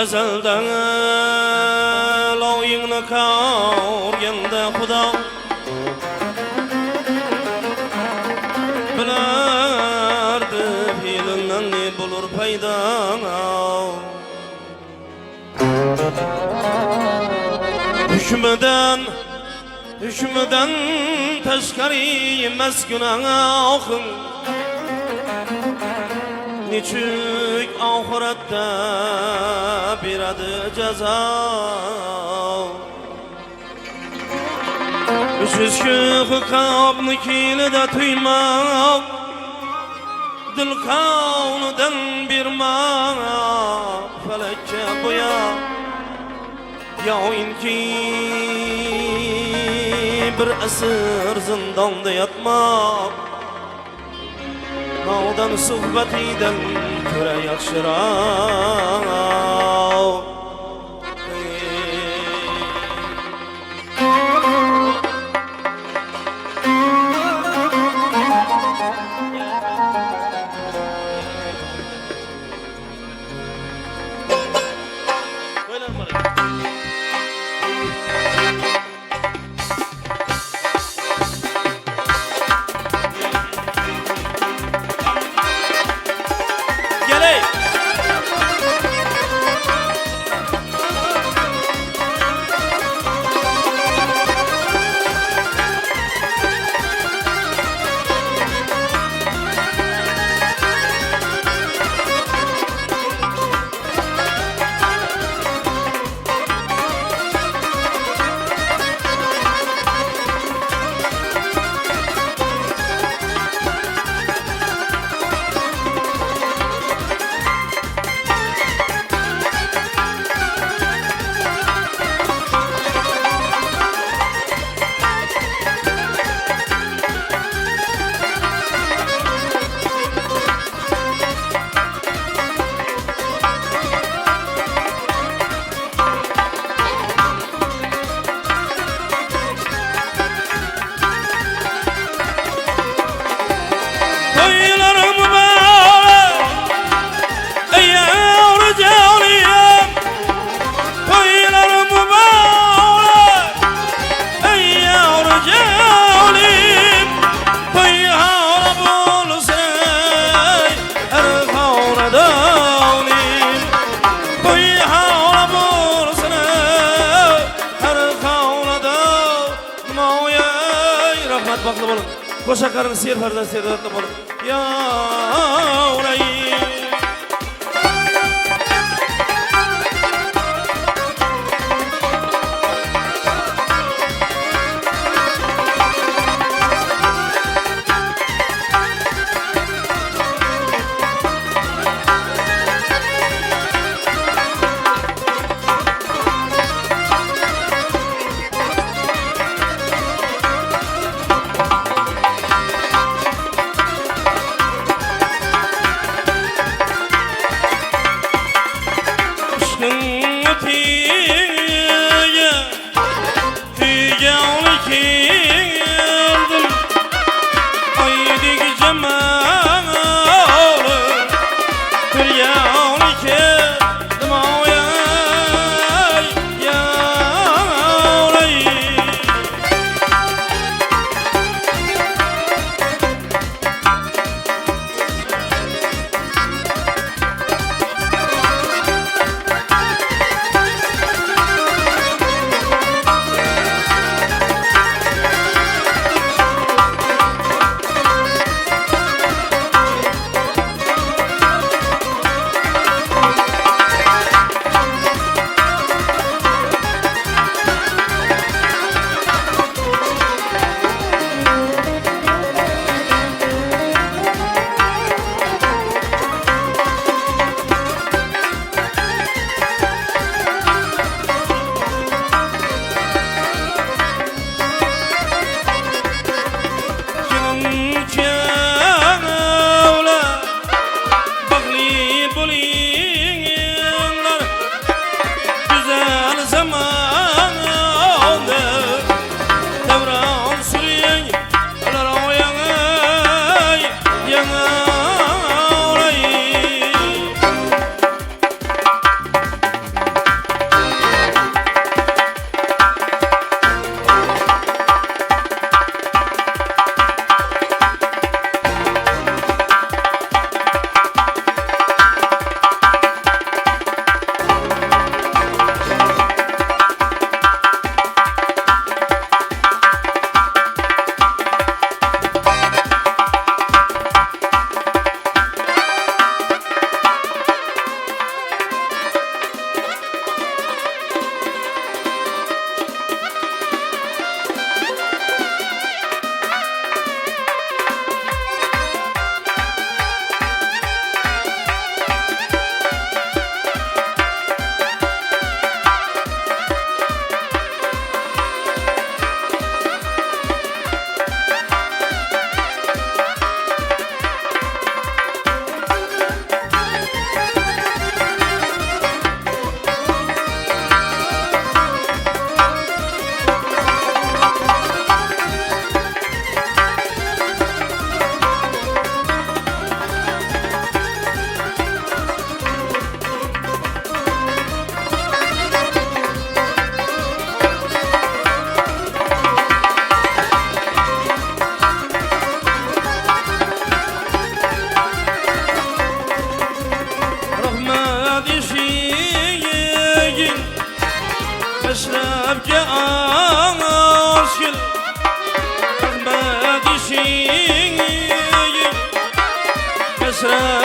ezelden loyingni ko'rganda Xudo bilardi fe'limdan ne bo'lur paydo. Hükmüden teşkari emas günahım, niçük ahirette beradi jazo. Sizki hiqobni kelida tuymoq, dil qavnidan bermoq, falakka bo'yoq yo'inki bir asır zindonda yatmoq, navdan suhbatidan ko'ra yaxshiroq. Baklı olun. Koşakarın seyirfardan seyirdatlı olun. Ya orayı.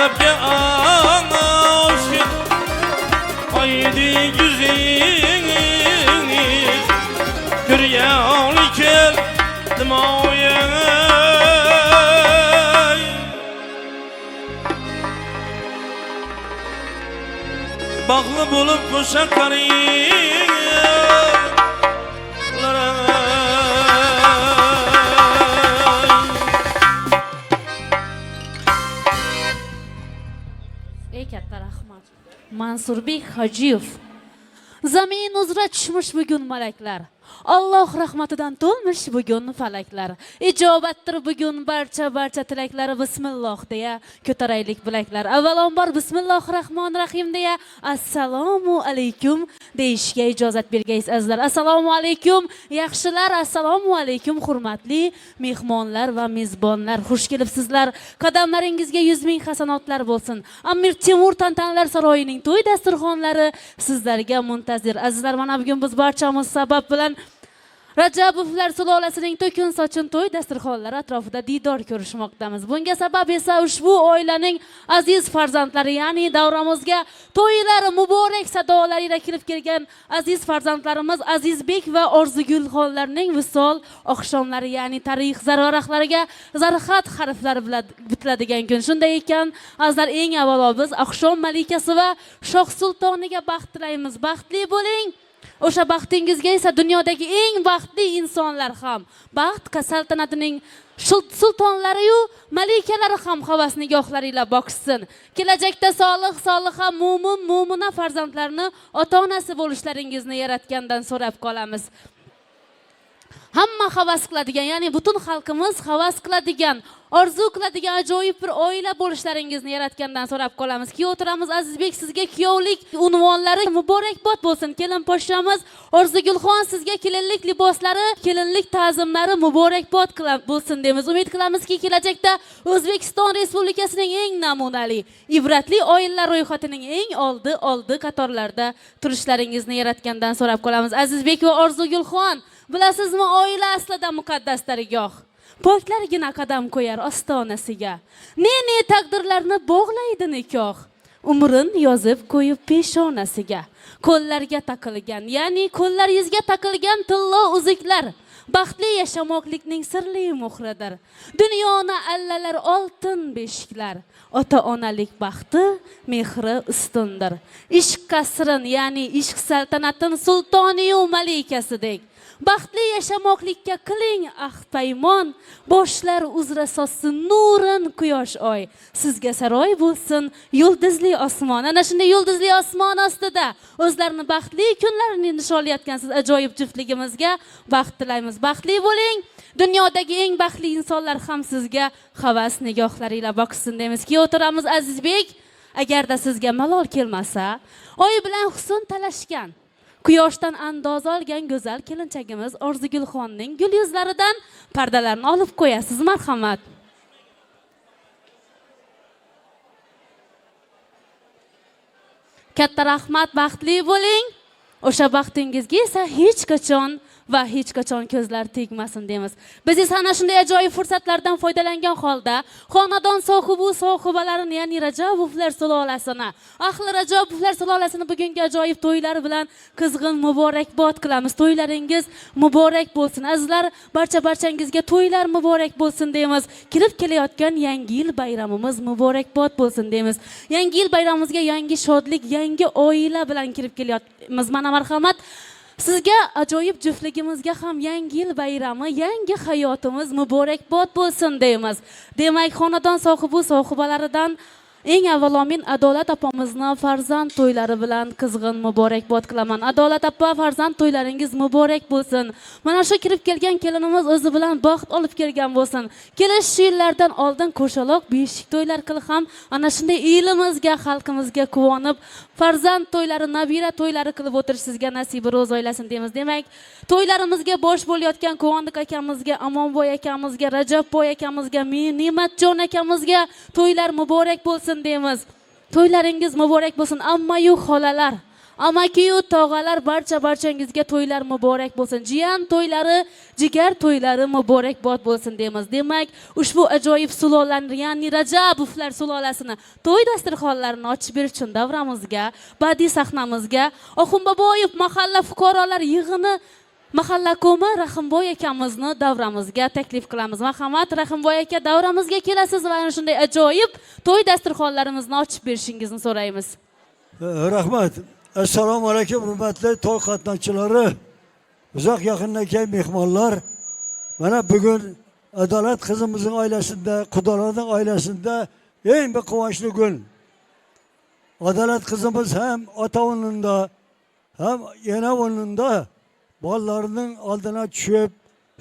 talabga aşık haydi yüzini Güryalı kel dimoya Bağlı bulup koşar karılara Ey katta rahmat. Mansurbek Hojiyev. Zamin uzra tushmish bugun malaklar. Alloh rahmatidan to'lmish bugun falaklar. Ijobatdir bugun barcha tilaklar. Bismillah deya ko'taraylik bilaklar. Avvalambor Bismillahirrahmanirrahim deya assalomu alaykum deyishga ijozat bergaysiz azizlar. Assalomu alaykum yaxshilar, assalomu alaykum hurmatli mehmonlar va mezbonlar. Xush kelibsizlar. Qadamlaringizga 100 ming hasanotlar bo'lsin. Amir Temur tantanalar saroyining to'y dasturxonlari sizlarga muntazir. Azizlar, mana bugun biz barchamiz sabab bilan Rajabovlar sulolasining to'kin sochin to'y dasturxonlari atrofida diydor ko'rishmoqdamiz. Bunga sabab esa ushbu oilaning aziz farzandlari, ya'ni davramizga to'ylari muborak sadolarida kirib kelgan aziz farzandlarimiz Azizbek va Orzugulxonlarning visol oqshomlari, ya'ni tarix zarvaraqlariga zarxat harflari bilan bitiladigan kun. Shunday ekan, azizlar, eng avvalo biz oqshom malikasi va shoh sultoniga baxt tilaymiz. Baxtli bo'ling. O'sha baxtingizga esa dunyodagi eng baxtli insonlar ham, baxt saltanatining sultonlari-yu malikalari ham havas nigohlariga boqsin. Kelajakda solih, soliha, mo'mina farzandlarni ota-onasi bo'lishlaringizni yaratgandan so'rab qolamiz. Hamma havas qiladigan, ya'ni butun xalqimiz havas qiladigan, orzu qiladigan ajoyib bir oila bo'lishlaringizni yaratgandan so'rab qolamiz. Kuyovtiramiz Azizbek, sizga kuyovlik unvonlari muborakbod bo'lsin. Kelin poshshamiz Orzugulxon, sizga kelinlik liboslari, kelinlik ta'zimlari muborakbod bo'lsin deymiz. Umid qilamizki, kelajakda O'zbekiston Respublikasining eng namunali, ibratli oilalar ro'yxatining eng oldi qatorlarda turishlaringizni yaratgandan so'rab qolamiz. Azizbek va Orzugulxon, bilasizmi, oila aslida muqaddas dargoh. Poklargina qadam qo'yar ostonasiga. Ne taqdirlarni bog'laydi nikoh. Umrin yozib qo'yib peshonasiga. Qo'llarga taqilgan, ya'ni qo'llar yuzga taqilgan tillo uzuklar baxtli yashamoqlikning sirli muhridir. Dunyoni allalar oltin beshiklar. Ota-onalik baxti mehri ustundir. Ishq qasrin, ya'ni ishq saltanatin sultoni-yu malikasidek. Baxtli yashamoqlikka qiling ahd paymon, boshlar uzra sossin nurin quyosh oy. Sizga saroy bo'lsin yulduzli osmon. Ana shunday yulduzli osmon ostida o'zlarini baxtli kunlarini nishonlayotgan siz ajoyib juftligimizga baxt tilaymiz. Baxtli bo'ling. Dunyodagi eng baxtli insonlar ham sizga havas nigohlariga boqsin deymiz. O'tiramiz Azizbek, agarda sizga malol kelmasa, oy bilan husn talashgan, quyoshdan andoz olgan go'zal kelinchagimiz Orzugulxonning gul yuzlaridan pardalarni olib qo'yasiz, marhamat. Katta rahmat, baxtli bo'ling. O'sha baxtingizga esa hech qachon ko'zlar tegmasin deymiz. Biz esa ana shunday ajoyib fursatlardan foydalangan holda xonadon sohibalarini, ya'ni Rajabovlar sulolasini, ahli Rajabovlar sulolasini bugungi ajoyib to'ylari bilan qizg'in muborakbod qilamiz. To'ylaringiz muborak bo'lsin. Azizlar, barchangizga to'ylar muborak bo'lsin deymiz. Kirib kelayotgan yangi yil bayramimiz muborakbod bo'lsin deymiz. Yangi yil bayramimizga yangi shodlik, yangi oila bilan kirib kelyapmiz. Mana marhamat. Sizga ajoyib juftligimizga ham yangi yil bayrami, yangi hayotimiz muborakbod bo'lsin deymiz. Demak, xonadon sohibalaridan eng avvalo men Adolat opamizni farzand to'ylari bilan qizg'in muborakbod qilaman. Adolat opa, farzand to'ylaringiz muborak bo'lsin. Mana shu kirib kelgan kelinimiz o'zi bilan baxt olib kelgan bo'lsin. Kelish yillardan oldin qo'shaloq beshik to'ylar qilib ham ana shunday elimizga, xalqimizga quvonib, farzand to'ylari, nabira to'ylari qilib o'tirish sizga nasib ro'z oylasin deymiz. Demak, to'ylarimizga bosh bo'layotgan Quvondiq akamizga, Amonboy akamizga, Rajabboy akamizga, Ne'matjon akamizga to'ylar muborak bo'lsin deymiz. To'ylaringiz muborak bo'lsin. Amma-yu xolalar, Amakiyu tog'alar barchangizga to'ylar muborak bo'lsin. Jiyan to'ylari, jigar to'ylari muborak bo'lsin deymiz. Demak, ushbu ajoyib sulolani, ya'ni Rajabovlar sulolasini to'y dasturxonlarini ochib berish uchun davramizga, badiiy sahnamizga Oxunboboyev mahalla fuqarolar yig'ini mahalla ko'mi Rahimboy akamizni davramizga taklif qilamiz. Marhamat, Rahimboy aka, davramizga kelasiz va ana shunday ajoyib to'y dasturxonlarimizni ochib berishingizni so'raymiz. Rahmat. Assalomu alaykum hurmatli to'y qatnashchilari, uzoq yaqindan kelgan mehmonlar. Mana bugun Adolat qizimizning oilasida, Xudolarning oilasida eng bir quvonchli kun. Adolat qizimiz ham ota o'rnida, ham yana o'rnida bolalarining oldina tushib,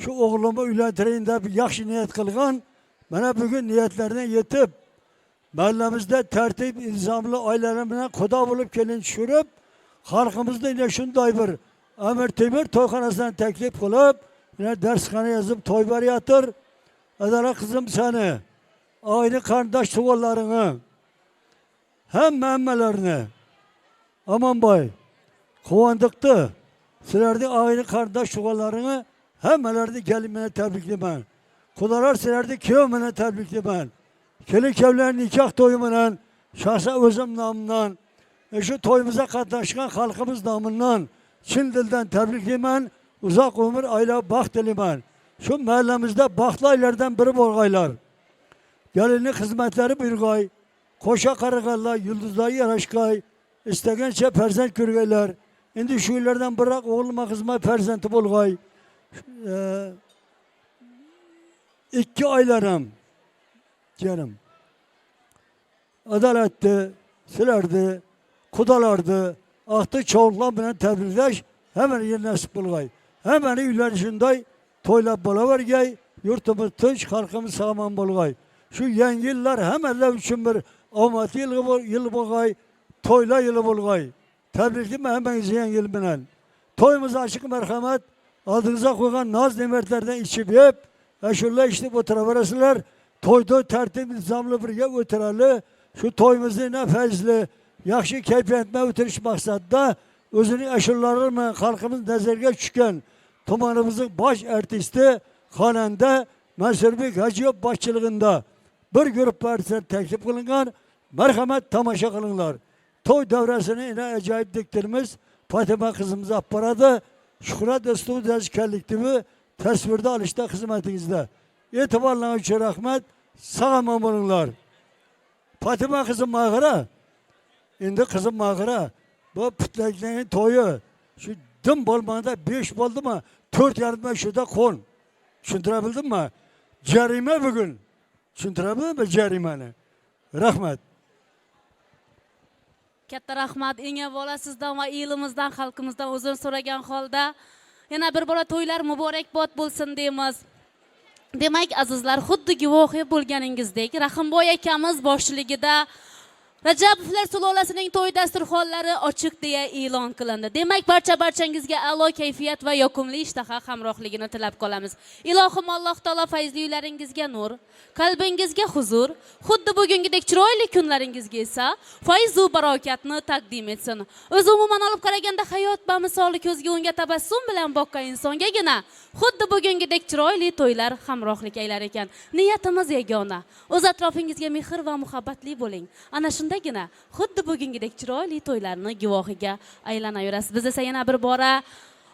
shu o'g'limni uylantiring deb yaxshi niyat qilgan. Mana bugun niyatlardan yetib, mahallamizda tartib intizomli oilalar bilan xudo bo'lib kelin tushirib, xalqimizda yana shunday bir Amir Temur to'yxonasidan taklif qilib, yana darsxona yozib to'y berayotir. Adolat qizim seni, oyni qarindosh tug'onlaringni, hammalarini Amonboy quvondiqdi. Sizlarning oyni qarindosh tug'onlaringni hammalarini kelin bilan tabriklayman. Xudolar sizlarni kuyov bilan tabriklayman. Kelin kuyovlar nikoh to'yi bilan shaxsan o'zim nomidan shu to'yimizga qatnashgan xalqimiz nomidan chin dildan tabriklayman. Uzoq umr, oila, baxt tilayman. Shu mahallamizda baxtli oilalardan biri bo'lg'aylar. Gelinning xizmatlari buyurg'ay, qo'sha qarag'anlar, yulduzlarga yarashg'ay, istagancha farzand ko'rgaylar. Endi shu yillardan biroq o'g'lima xizmat farzandi bo'lg'ay. 2 oylarim canım. Adaletli, sizlarni, xudolarni, ahdi çoğunluğa bilen tebriklash hemen yer nasip bo'lg'ay. Hemen uylar shunday to'ylab bo'lavergay, yurtimiz tinch, xalqimiz sog'lom bo'lg'ay. Shu yangi yillar hammalar uchun bir omadli yil bo'lg'ay, to'ylar yili bo'lg'ay. Tabriklayman hammangizni yangi yil bilan. To'yimiz ochiq marhamat, oldingizga qo'ygan noz ne'matlardan ichib yeb, shunday ishlab o'tiraverasizlar. To'yda tartib intizomli birga o'tirali, shu to'yimizni fayzli, yaxshi kayfiyat bilan o'tirish maqsadida o'zining ashulari bilan xalqimiz nazarga tushgan tumanimizning bosh artisti, xonanda Mansurbek Hajiyov boshchiligida bir guruh partiyalar taklif qilingan. Marhamat, tomosha qilinglar. To'y davrasini ajoyib diktorimiz Fatima qizimiz olib boradi. Shuhrat studiyasi kollektivi tasvirda olishda xizmatingizda. E'tiborlaringiz uchun rahmat. Sog'lom bo'linglar. Fatima qizim mag'ira. Endi qizim mag'ira. Bu putlakning to'yi shu dim bo'lmaganda 5 bo'ldimi? 4,5 shuda qo'l. Tushuntirabildimmi? Jarima bugun. Tushuntirabildimmi jarimani? Rahmat. Katta rahmat. Eng avvalo sizdan va elimizdan, xalqimizdan uzr so'ragan holda yana bir bora to'ylar muborak bo'lsin deymiz. Demak, azizlar, xuddi guvohi bo'lganingizdek, Rahimboy akamiz boshchiligida Rajabovlar sulolasining to'y dasturxonlari ochiq deya e'lon qilindi. Demak, barchangizga a'lo kayfiyat va yoqimli ishtaha hamrohligini tilab qolamiz. Ilohim Alloh taolo fayzli uylaringizga nur, qalbingizga huzur, xuddi bugungidek chiroyli kunlaringizga esa fayz va barokatni taqdim etsin. O'z umuman olib qaraganda hayot bamisoli ko'zga unga tabassum bilan boqqan insongagina xuddi bugungidek chiroyli to'ylar hamrohlik aylar ekan. Niyatimiz yagona. O'z atrofingizga mehr va muhabbatli bo'ling. Ana shundagina xuddi bugungidek chiroyli to'ylarni guvohiga aylanaverasiz. Biz esa yana bir bora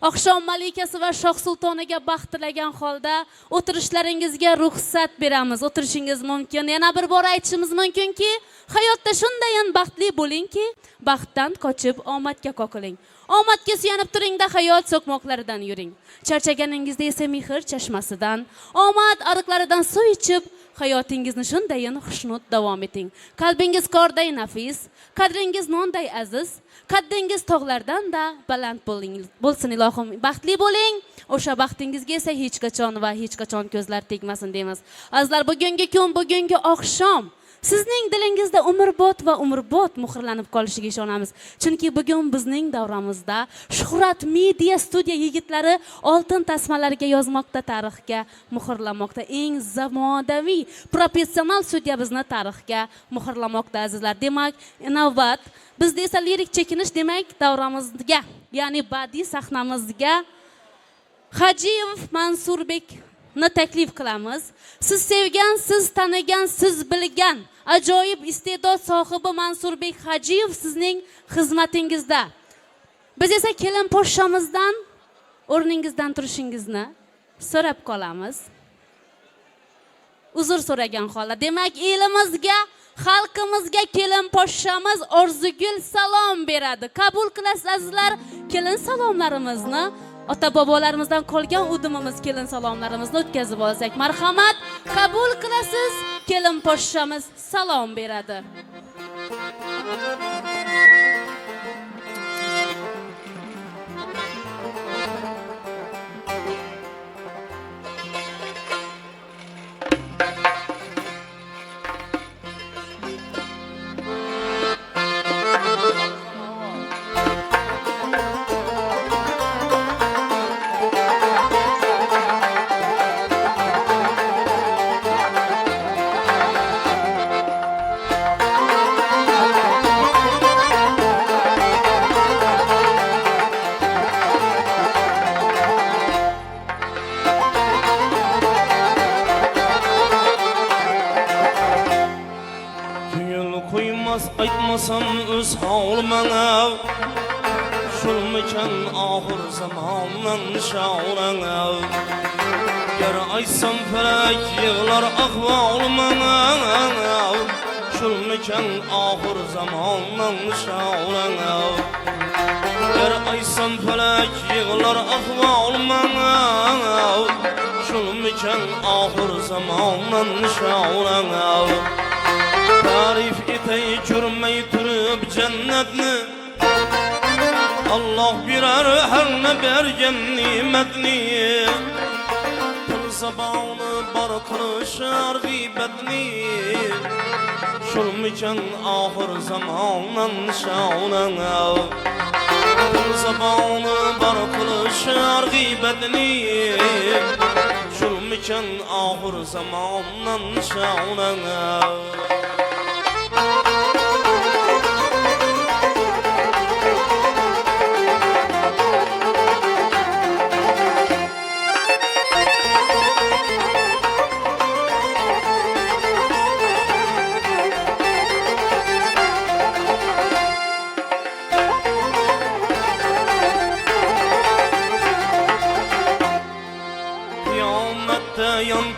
oqshom malikasi va shoh sultoniga baxt tilagan holda o'tirishlaringizga ruxsat beramiz. O'tirishingiz mumkin. Yana bir bora aytishimiz mumkinki, hayotda shundayin baxtli bo'lingki, baxtdan qochib omadga qoqiling. Omadga suyanib turingda hayot so'qmoqlaridan yuring. Charchaganingizda esa mehr chashmasidan, omad ariqlaridan suv ichib, hayotingizni shundayin xushnud davom eting. Qalbingiz qorday nafis, qadringiz nonday aziz, qaddingiz tog'lardan da baland bo'lsin ilohim. Baxtli bo'ling. O'sha baxtingizga esa hech qachon va hech qachon ko'zlar tegmasin deymiz. Azizlar, bugungi kun, bugungi oqshom Sizning dilingizda umrbod va umrbod muhrlanib qolishiga ishonamiz. Chunki bugun bizning davramizda Shuhrat Media Studiya yigitlari oltin tasmalarga yozmoqda, tarixga muhrlamoqda. Eng zamonaviy professional studiya bizni tarixga muhrlamoqda azizlar. Demak, navbat bizda esa lirik chekinish demak davramizga, ya'ni badiiy sahnamizga Hajiyev Mansurbek taklif qilamiz. Siz sevgan, siz tanigan, siz bilgan ajoyib iste'dod sohibi Mansurbek Hajiyev sizning xizmatingizda. Biz esa kelin poshshamizdan o'rningizdan turishingizni so'rab qolamiz. Uzr so'ragan holda. Demak, elimizga, xalqimizga kelin poshshamiz Orzugul salom beradi. Qabul qilasiz azizlar kelin salomlarimizni. Ota-bobolarimizdan qolgan udumimiz kelin salomlarimizni o'tkazib olsak, marhamat, qabul qilasiz. Kelin poshshamiz salom beradi. Aytmasam öz havlmana Şulmikan ahir zamandan şaurana Ger aysam felek yığlar ahvalmana Şulmikan ahir zamandan şaurana Ger aysam felek yığlar ahvalmana Şulmikan ahir zamandan şaurana Tarif etey jürmey turib cennetni Allah birer her ne bergen nimetni Pul zabağını bar kılışar gıybetni Şulmikan ahir zamandan şaunana Pul zabağını bar kılışar gıybetni Şulmikan ahir zamandan şaunana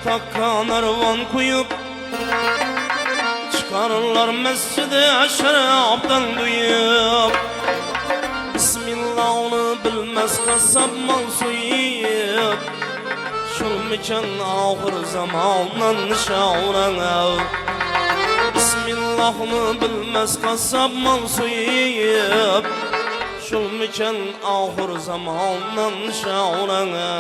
Takkan arvan koyup çıkarırlar mescide şaraptan duyup Bismillah'ını bilmez kasap mal soyup Şulmikan ahir zamandan şaurana Bismillah'ını bilmez kasap mal soyup Şulmikan ahir zamandan şaurana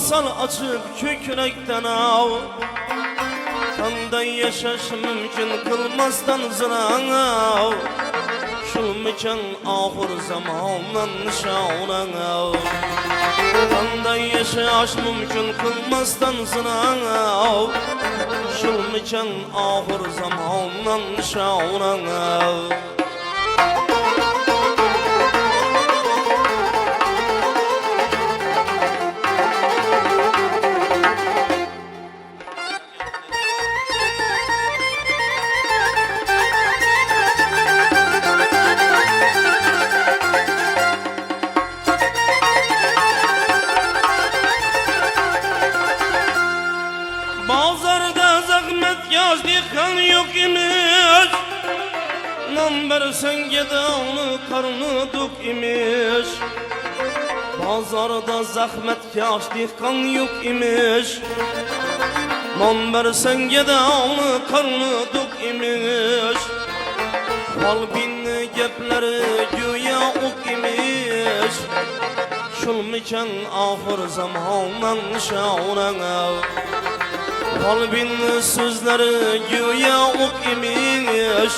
Sal açıp kökrekten av Kanday yaşaş mümkün kılmazdan zıran av Şulmikan ahir zamandan şauran av Kanday yaşaş mümkün kılmazdan zıran av Şulmikan ahir zamandan şauran av yazdıkan yok imiş. Nan versen gedağını karnı duk imiş. Pazarda zahmet yazdıkan yok imiş. Nan versen gedağını karnı duk imiş. Kalbin gepleri güya ok imiş. Şulmiken ahir zamandan şaurana. Kalbin sözleri güya ok imiş.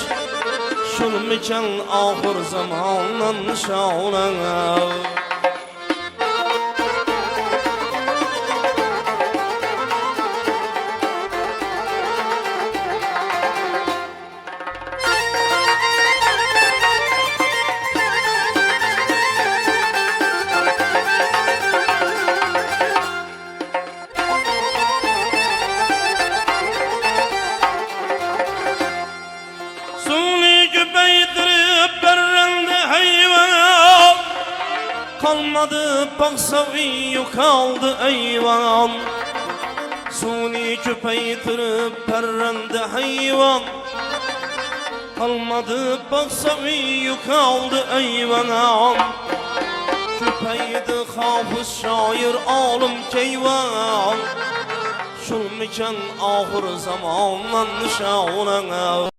Şulmiken ahir zamandan şaurana. Kalmadı baksavi kaldı eyvan. Suni küpeytirip perrende hayvan. Kalmadı baksavi kaldı eyvan. Küpeydi hafız şair alım keyvan. Şulmiken ahir zamandan şaurana.